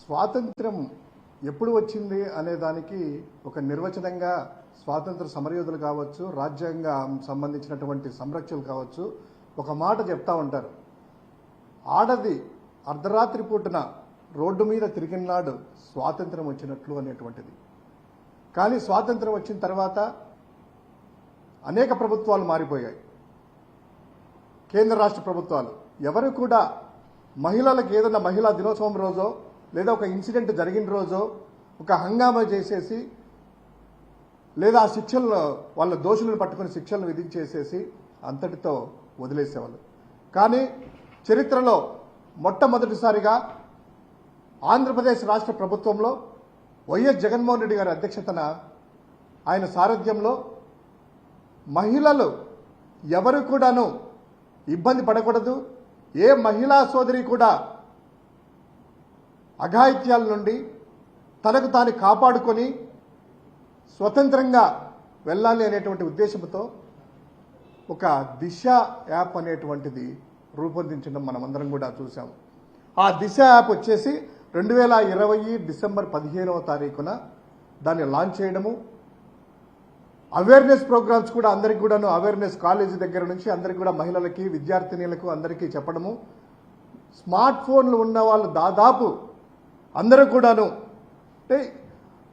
స్వాతంత్రం ఎప్పుడు వచ్చింది అనే దానికి ఒక నిర్వచనంగా స్వాతంత్ర సమరయోధులు కావచ్చు, రాజ్యాంగం సంబంధించినటువంటి సంరక్షకులు కావచ్చు, ఒక మాట చెప్తా ఉంటారు. ఆడది అర్ధరాత్రి పూటన రోడ్డు మీద తిరిగినాడు స్వాతంత్రం వచ్చినట్లు అనేటువంటిది. కానీ స్వాతంత్రం వచ్చిన తర్వాత అనేక ప్రభుత్వాలు మారిపోయాయి. కేంద్ర రాష్ట్ర ప్రభుత్వాలు ఎవరు కూడా మహిళలకు ఏదైనా మహిళా దినోత్సవం రోజో లేదా ఒక ఇన్సిడెంట్ జరిగిన రోజో ఒక హంగామా చేసేసి లేదా ఆ శిక్షలను వాళ్ళ దోషులను పట్టుకుని శిక్షలను విధించేసేసి అంతటితో వదిలేసేవాళ్ళు. కానీ చరిత్రలో మొట్టమొదటిసారిగా ఆంధ్రప్రదేశ్ రాష్ట్ర ప్రభుత్వంలో వైఎస్ జగన్మోహన్ రెడ్డి గారి అధ్యక్షతన ఆయన సారథ్యంలో మహిళలు ఎవరు కూడాను ఇబ్బంది పడకూడదు, ఏ మహిళా సోదరి కూడా అఘాయిత్యాల నుండి తనకు తాను కాపాడుకొని స్వతంత్రంగా వెళ్ళాలి అనేటువంటి ఉద్దేశంతో ఒక దిశ యాప్ అనేటువంటిది రూపొందించడం మనమందరం కూడా చూసాం. ఆ దిశ యాప్ వచ్చేసి 2020 డిసెంబర్ 15వ తారీఖున దాన్ని లాంచ్ చేయడము, అవేర్నెస్ ప్రోగ్రామ్స్ కూడా అందరికీ కూడాను అవేర్నెస్ కాలేజీ దగ్గర నుంచి అందరికీ కూడా మహిళలకి, విద్యార్థినులకు అందరికీ చెప్పడము. స్మార్ట్ ఫోన్లు ఉన్న వాళ్ళు దాదాపు అందరూ కూడాను అంటే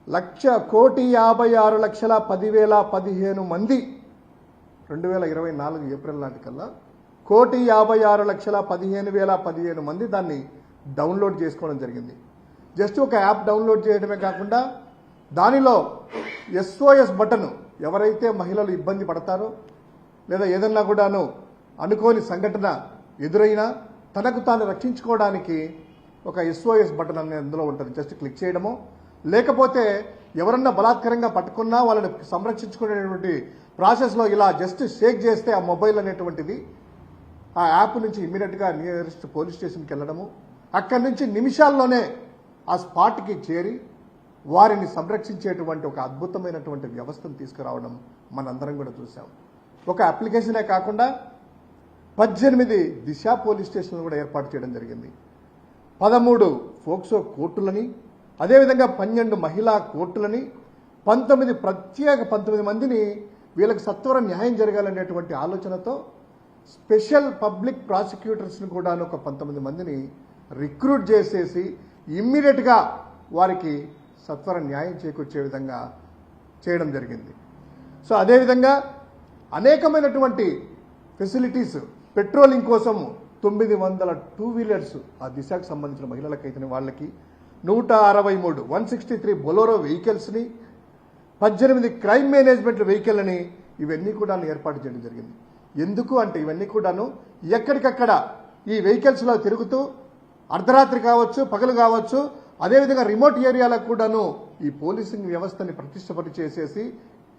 1,56,10,015 మంది 2024 ఏప్రిల్ నాటికల్లా 1,56,15,015 మంది దాన్ని డౌన్లోడ్ చేసుకోవడం జరిగింది. జస్ట్ ఒక యాప్ డౌన్లోడ్ చేయడమే కాకుండా దానిలో SOS బటన్, ఎవరైతే మహిళలు ఇబ్బంది పడతారో లేదా ఏదన్నా కూడాను అనుకోని సంఘటన ఎదురైనా తనకు తాను రక్షించుకోవడానికి ఒక SOS బటన్ అనేది అందులో ఉంటుంది. జస్ట్ క్లిక్ చేయడమో లేకపోతే ఎవరన్నా బలాత్కారంగా పట్టుకున్నా వాళ్ళని సంరక్షించుకునేటువంటి ప్రాసెస్లో ఇలా జస్ట్ షేక్ చేస్తే ఆ మొబైల్ అనేటువంటిది ఆ యాప్ నుంచి ఇమ్మీడియట్గా నియరెస్ట్ పోలీస్ స్టేషన్కి వెళ్ళడము, అక్కడి నుంచి నిమిషాల్లోనే ఆ స్పాట్కి చేరి వారిని సంరక్షించేటువంటి ఒక అద్భుతమైనటువంటి వ్యవస్థను తీసుకురావడం మనందరం కూడా చూసాం. ఒక అప్లికేషనే కాకుండా 18 దిశ పోలీస్ స్టేషన్లు కూడా ఏర్పాటు చేయడం జరిగింది. 13 ఫోక్సో కోర్టులని, అదేవిధంగా 12 మహిళా కోర్టులని, 19 మందిని వీళ్ళకి సత్వర న్యాయం జరగాలనేటువంటి ఆలోచనతో స్పెషల్ పబ్లిక్ ప్రాసిక్యూటర్స్ని కూడా ఒక 19 మందిని రిక్రూట్ చేసేసి ఇమ్మీడియట్గా వారికి సత్వర న్యాయం చేకూర్చే విధంగా చేయడం జరిగింది. సో అదేవిధంగా అనేకమైనటువంటి ఫెసిలిటీస్, పెట్రోలింగ్ కోసం 900 టూ వీలర్స్ ఆ దిశకు సంబంధించిన మహిళలకైతే వాళ్ళకి 163 బొలోరో వెహికల్స్ని, 18 క్రైమ్ మేనేజ్మెంట్ వెహికల్ని ఇవన్నీ కూడా ఏర్పాటు చేయడం జరిగింది. ఎందుకు అంటే ఇవన్నీ కూడాను ఎక్కడికక్కడ ఈ వెహికల్స్లో తిరుగుతూ అర్ధరాత్రి కావచ్చు, పగలు కావచ్చు, అదేవిధంగా రిమోట్ ఏరియాలకు కూడాను ఈ పోలీసింగ్ వ్యవస్థని ప్రతిష్టపడి చేసేసి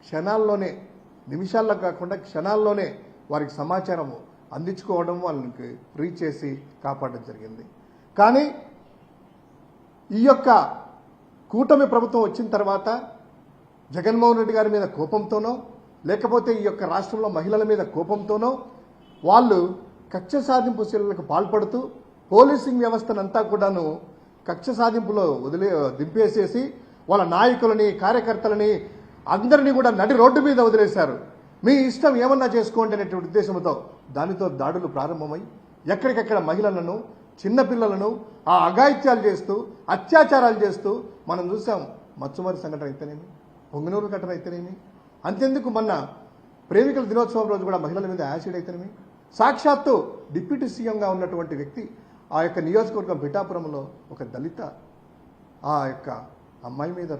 క్షణాల్లోనే, నిమిషాల్లో కాకుండా క్షణాల్లోనే వారికి సమాచారం అందించుకోవడం, వాళ్ళకి రీచ్ చేసి కాపాడడం జరిగింది. కానీ ఈ యొక్క కూటమి ప్రభుత్వం వచ్చిన తర్వాత జగన్మోహన్ రెడ్డి గారి మీద కోపంతోనో లేకపోతే ఈ యొక్క రాష్ట్రంలో మహిళల మీద కోపంతోనో వాళ్ళు కక్ష సాధింపు చర్యలకు పాల్పడుతూ పోలీసింగ్ వ్యవస్థనంతా కూడాను కక్ష సాధింపులో దింపేసేసి వాళ్ళ నాయకులని, కార్యకర్తలని అందరినీ కూడా నడి రోడ్డు మీద వదిలేశారు. మీ ఇష్టం ఏమన్నా చేసుకోండి అనేటువంటి ఉద్దేశంతో దానితో దాడులు ప్రారంభమై ఎక్కడికెక్కడ మహిళలను, చిన్నపిల్లలను ఆ అఘాయిత్యాలు చేస్తూ, అత్యాచారాలు చేస్తూ మనం చూసాం. మచ్చుమరి సంఘటన అయితేనేమి, పొంగనూరు ఘటన అయితేనేమి, అంతెందుకు మొన్న ప్రేమికుల దినోత్సవం రోజు కూడా మహిళల మీద యాసిడ్ అయితేనేమి, సాక్షాత్తు డిప్యూటీ సీఎంగా ఉన్నటువంటి వ్యక్తి ఆ యొక్క నియోజకవర్గం పిఠాపురంలో ఒక దళిత ఆ యొక్క అమ్మాయి మీద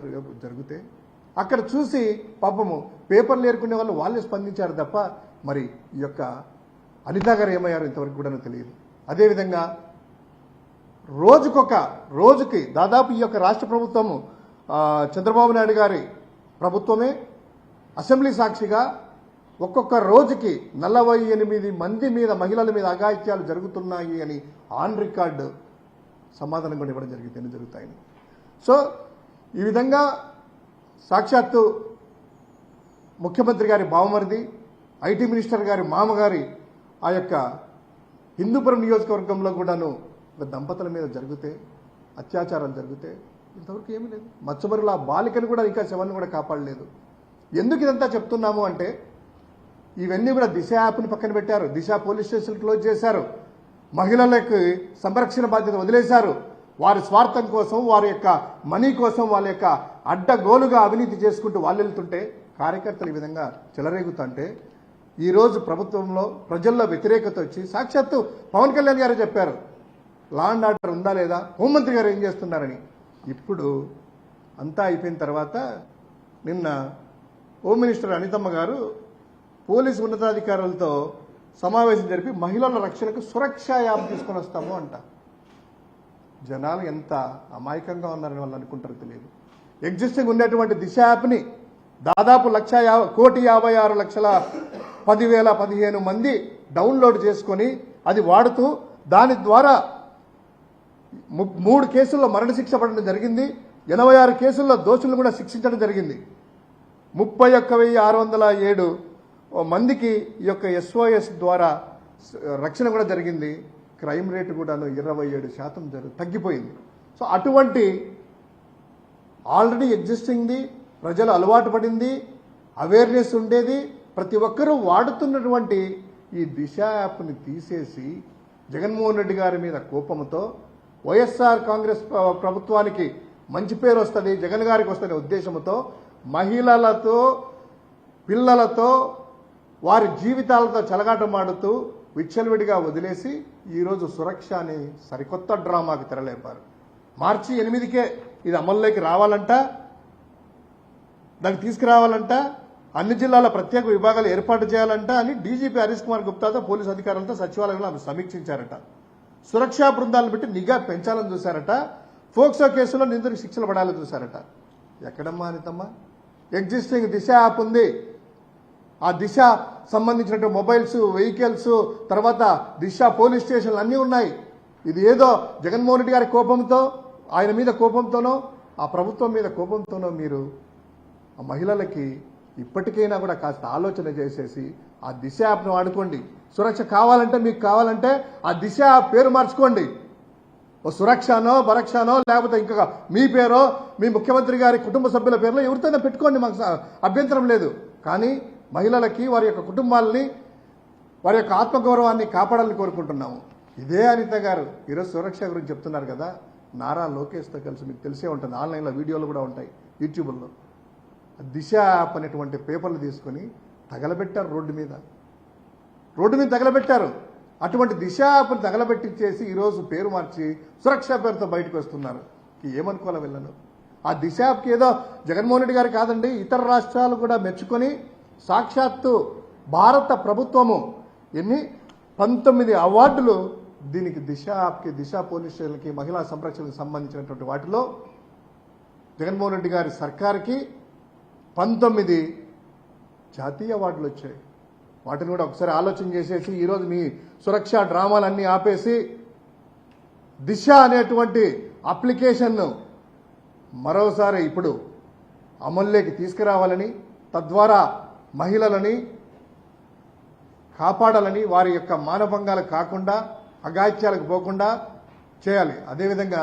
జరిగితే అక్కడ చూసి పాపము పేపర్లు ఏరుకునే వాళ్ళు వాళ్ళే స్పందించారు తప్ప మరి ఈ యొక్క అనిత గారు ఏమయ్యారో ఇంతవరకు కూడా తెలియదు. అదేవిధంగా రోజుకి దాదాపు ఈ యొక్క రాష్ట్ర ప్రభుత్వము చంద్రబాబు నాయుడు గారి ప్రభుత్వమే అసెంబ్లీ సాక్షిగా ఒక్కొక్క రోజుకి 48 మంది మీద, మహిళల మీద అఘాయిత్యాలు జరుగుతున్నాయి అని ఆన్ రికార్డు సమాధానం కూడా ఇవ్వడం జరుగుతాయని. సో ఈ విధంగా సాక్షాత్తు ముఖ్యమంత్రి గారి బావమరిది, ఐటీ మినిస్టర్ గారి మామగారి ఆ యొక్క హిందూపురం నియోజకవర్గంలో కూడాను ఒక దంపతుల మీద జరిగితే అత్యాచారాలు జరిగితే ఇంతవరకు ఏమీ లేదు. మచ్చమరుల ఆ బాలికను కూడా ఇంకా శవాన్ని కూడా కాపాడలేదు. ఎందుకు ఇదంతా చెప్తున్నాము అంటే ఇవన్నీ కూడా దిశ యాప్ని పక్కన పెట్టారు, దిశ పోలీస్ స్టేషన్ క్లోజ్ చేశారు, మహిళలకు సంరక్షణ బాధ్యత వదిలేశారు. వారి స్వార్థం కోసం, వారి యొక్క మనీ కోసం, వాళ్ళ యొక్క అడ్డగోలుగా అవినీతి చేసుకుంటూ వాళ్ళు వెళ్తుంటే కార్యకర్తలు ఈ విధంగా చెలరేగుతుంటే ఈరోజు ప్రభుత్వంలో ప్రజల్లో వ్యతిరేకత వచ్చి సాక్షాత్తు పవన్ కళ్యాణ్ గారు చెప్పారు లా అండ్ ఆర్డర్ ఉందా లేదా, హోంమంత్రి గారు ఏం చేస్తున్నారని. ఇప్పుడు అంతా అయిపోయిన తర్వాత నిన్న హోమ్ మినిస్టర్ అనితమ్మ గారు పోలీసు ఉన్నతాధికారులతో సమావేశం జరిపి మహిళల రక్షణకు సురక్ష యాప్ తీసుకొని వస్తాము అంట. జనాలు ఎంత అమాయకంగా ఉన్నారని వాళ్ళు అనుకుంటారో తెలియదు. ఎగ్జిస్టింగ్ ఉన్నటువంటి దిశ యాప్ని దాదాపు 1,56,10,15 మంది డౌన్లోడ్ చేసుకొని అది వాడుతూ దాని ద్వారా 3 కేసుల్లో మరణశిక్ష పడడం జరిగింది. 86 కేసుల్లో దోషులను కూడా శిక్షించడం జరిగింది. 31,607 మందికి ఈ యొక్క SOS ద్వారా రక్షణ కూడా జరిగింది. క్రైమ్ రేటు కూడాను 27% తగ్గిపోయింది. సో అటువంటి ఆల్రెడీ ఎగ్జిస్టింగ్ది, ప్రజలు అలవాటు పడింది, అవేర్నెస్ ఉండేది, ప్రతి ఒక్కరూ వాడుతున్నటువంటి ఈ దిశ యాప్ని తీసేసి జగన్మోహన్ రెడ్డి గారి మీద కోపంతో వైఎస్ఆర్ కాంగ్రెస్ ప్రభుత్వానికి మంచి పేరు వస్తుంది, జగన్ గారికి వస్తున్న ఉద్దేశంతో మహిళలతో, పిల్లలతో, వారి జీవితాలతో చెలగాటమాడుతూ విచ్చలవిడిగా వదిలేసి ఈరోజు సురక్ష అని సరికొత్త డ్రామాకి తెరలేపారు. మార్చి 8కే ఇది అమల్లోకి రావాలంట, దాన్ని తీసుకురావాలంట, అన్ని జిల్లాల ప్రత్యేక విభాగాలు ఏర్పాటు చేయాలంట అని డీజీపీ హరీష్ కుమార్ గుప్తాతో పోలీసు అధికారులతో సచివాలయంలో ఆమె సమీక్షించారట. సురక్షా బృందాలను పెట్టి నిఘా పెంచాలని చూశారట. ఫోక్సో కేసులో నిందితులకు శిక్షలు పడాలని చూశారట. ఎక్కడమ్మా అనితమ్మా? ఎగ్జిస్టింగ్ దిశ యాప్ ఉంది. ఆ దిశ సంబంధించినటువంటి మొబైల్స్, వెహికల్స్, తర్వాత దిశ పోలీస్ స్టేషన్లు అన్నీ ఉన్నాయి. ఇది ఏదో జగన్మోహన్ రెడ్డి గారి కోపంతో, ఆయన మీద కోపంతోనో, ఆ ప్రభుత్వం మీద కోపంతోనో మీరు ఆ మహిళలకి ఇప్పటికైనా కూడా కాస్త ఆలోచన చేసేసి ఆ దిశ యాప్ను వాడుకోండి. సురక్ష కావాలంటే, మీకు కావాలంటే ఆ దిశ యాప్ పేరు మార్చుకోండి. ఓ సురక్షనో, భరక్షనో, లేకపోతే ఇంకా మీ పేరో, మీ ముఖ్యమంత్రి గారి కుటుంబ సభ్యుల పేరులో ఎవరితోనే పెట్టుకోండి, మాకు అభ్యంతరం లేదు. కానీ మహిళలకి, వారి యొక్క కుటుంబాలని, వారి యొక్క ఆత్మగౌరవాన్ని కాపాడాలని కోరుకుంటున్నాము. ఇదే అనిత గారు ఈరోజు సురక్ష గురించి చెప్తున్నారు కదా, నారా లోకేష్తో కలిసి మీకు తెలిసే ఉంటుంది, ఆన్లైన్లో వీడియోలు కూడా ఉంటాయి యూట్యూబ్లో. దిశ యాప్ అనేటువంటి పేపర్లు తీసుకొని తగలబెట్టారు, రోడ్డు మీద తగలబెట్టారు. అటువంటి దిశ యాప్ని తగలబెట్టించేసి ఈరోజు పేరు మార్చి సురక్ష పేరుతో బయటకు వస్తున్నారు. ఏమనుకోవాలి వీళ్ళను? ఆ దిశ యాప్కి ఏదో జగన్మోహన్ రెడ్డి గారు కాదండి, ఇతర రాష్ట్రాలు కూడా మెచ్చుకొని సాక్షాత్తు భారత ప్రభుత్వము 19 అవార్డులు దీనికి దిశ యాప్కి, దిశ పోలీస్ స్టేషన్లకి, మహిళా సంరక్షణకు సంబంధించినటువంటి వాటిలో జగన్మోహన్ రెడ్డి గారి సర్కార్కి 19 జాతీయ అవార్డులు వచ్చాయి. వాటిని కూడా ఒకసారి ఆలోచన చేసేసి ఈరోజు మీ సురక్ష డ్రామాలన్నీ ఆపేసి దిశ అనేటువంటి అప్లికేషన్ను మరోసారి ఇప్పుడు అమల్లోకి తీసుకురావాలని, తద్వారా మహిళలని కాపాడాలని, వారి యొక్క మానభంగాలకు కాకుండా, అఘాయిత్యాలకు పోకుండా చేయాలి. అదేవిధంగా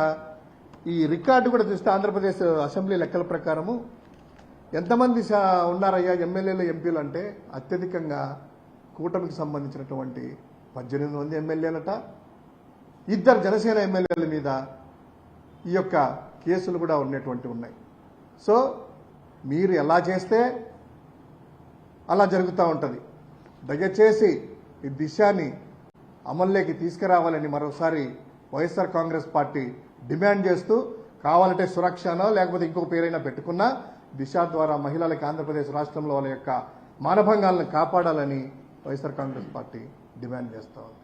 ఈ రికార్డు కూడా చూస్తే ఆంధ్రప్రదేశ్ అసెంబ్లీ లెక్కల ప్రకారము ఎంతమంది ఉన్నారయ్యా ఎమ్మెల్యేలు, ఎంపీలు అంటే అత్యధికంగా కూటమికి సంబంధించినటువంటి 18 మంది ఎమ్మెల్యేలట, 2 జనసేన ఎమ్మెల్యేల మీద ఈ యొక్క కేసులు కూడా ఉన్నాయి. సో మీరు ఎలా చేస్తే అలా జరుగుతూ ఉంటుంది. దయచేసి ఈ దిశని అమల్లోకి తీసుకురావాలని మరోసారి వైఎస్ఆర్ కాంగ్రెస్ పార్టీ డిమాండ్ చేస్తూ, కావాలంటే సురక్షనో లేకపోతే ఇంకొక పేరైనా పెట్టుకున్నా దిశ ద్వారా మహిళలకి ఆంధ్రప్రదేశ్ రాష్ట్రంలో వాళ్ళ యొక్క మానభంగాలను కాపాడాలని వైఎస్ఆర్ కాంగ్రెస్ పార్టీ డిమాండ్ చేస్తూ ఉంది.